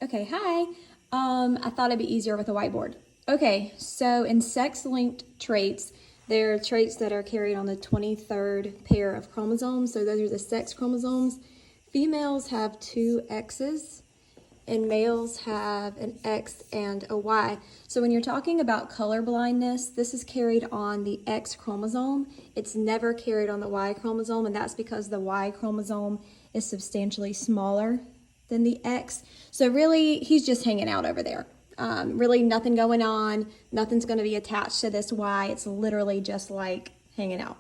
Okay, hi. I thought it'd be easier with a whiteboard. Okay, so in sex-linked traits, there are traits that are carried on the 23rd pair of chromosomes. So those are the sex chromosomes. Females have 2 X's and males have an X and a Y. So when you're talking about color blindness, this is carried on the X chromosome. It's never carried on the Y chromosome, and that's because the Y chromosome is substantially smaller than the X. So really, he's just hanging out over there. Really nothing going on. Nothing's going to be attached to this Y. It's literally just like hanging out.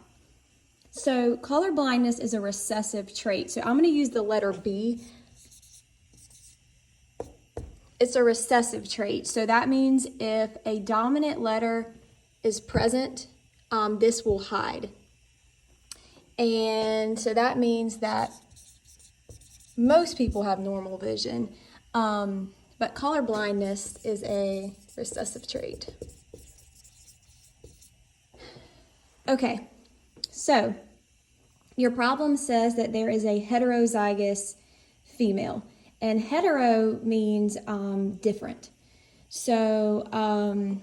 So color blindness is a recessive trait. So I'm going to use the letter B. It's a recessive trait. So that means if a dominant letter is present, this will hide. And so that means that most people have normal vision, but color blindness is a recessive trait. Okay, so your problem says that there is a heterozygous female. And hetero means different. So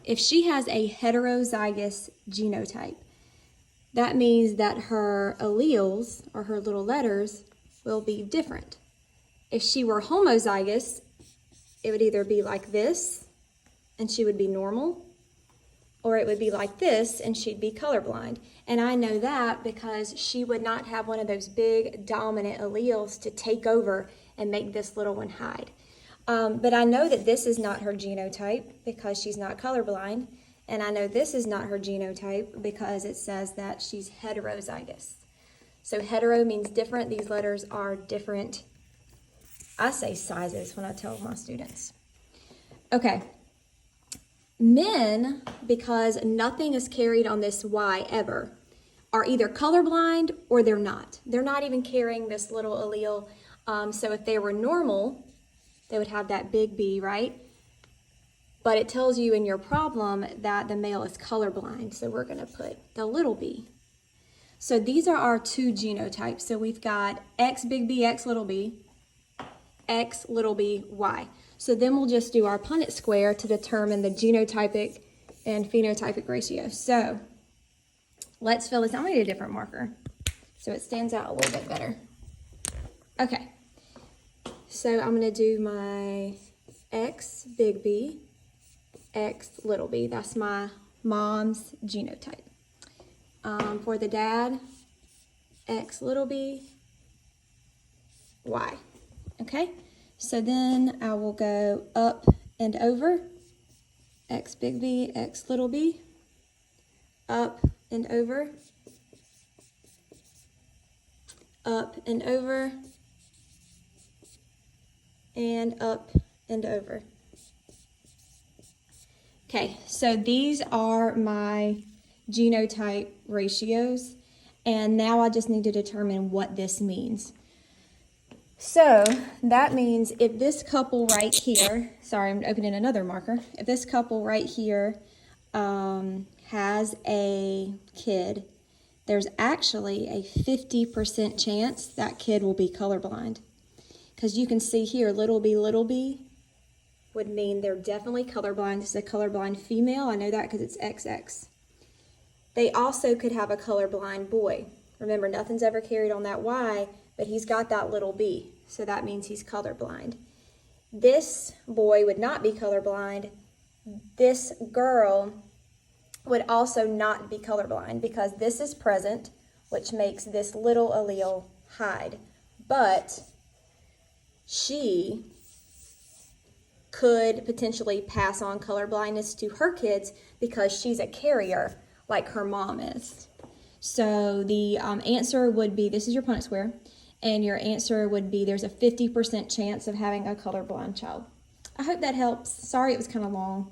if she has a heterozygous genotype, that means that her alleles, or her little letters, will be different. If she were homozygous, it would either be like this, and she would be normal, or it would be like this, and she'd be colorblind. And I know that because she would not have one of those big dominant alleles to take over and make this little one hide. But I know that this is not her genotype because she's not colorblind, and I know this is not her genotype because it says that she's heterozygous. So hetero means different. These letters are different. I say sizes when I tell my students. Okay. Men, because nothing is carried on this Y ever, are either colorblind or they're not. They're not even carrying this little allele. So if they were normal, they would have that big B, right? But it tells you in your problem that the male is colorblind. So we're going to put the little b. So these are our 2 genotypes. So we've got X big B, X little b, X little b, Y. So then we'll just do our Punnett square to determine the genotypic and phenotypic ratio. So let's fill this. I'm going to get a different marker so it stands out a little bit better. Okay. So I'm going to do my X big B, X little b. That's my mom's genotype. For the dad, X little b, Y. Okay? So then I will go up and over, X big B, X little b, up and over, up and over, and up and over. Okay, so these are my genotype ratios, and now I just need to determine what this means. So that means if this couple right here, sorry, I'm opening another marker. If this couple right here has a kid, there's actually a 50% chance that kid will be colorblind. Because you can see here, little b would mean they're definitely colorblind. This is a colorblind female. I know that because it's XX. They also could have a colorblind boy. Remember, nothing's ever carried on that Y, but he's got that little b, so that means he's colorblind. This boy would not be colorblind. This girl would also not be colorblind because this is present, which makes this little allele hide. But she could potentially pass on colorblindness to her kids because she's a carrier like her mom is. So the answer would be, this is your Punnett square, and your answer would be there's a 50% chance of having a colorblind child. I hope that helps. Sorry it was kind of long.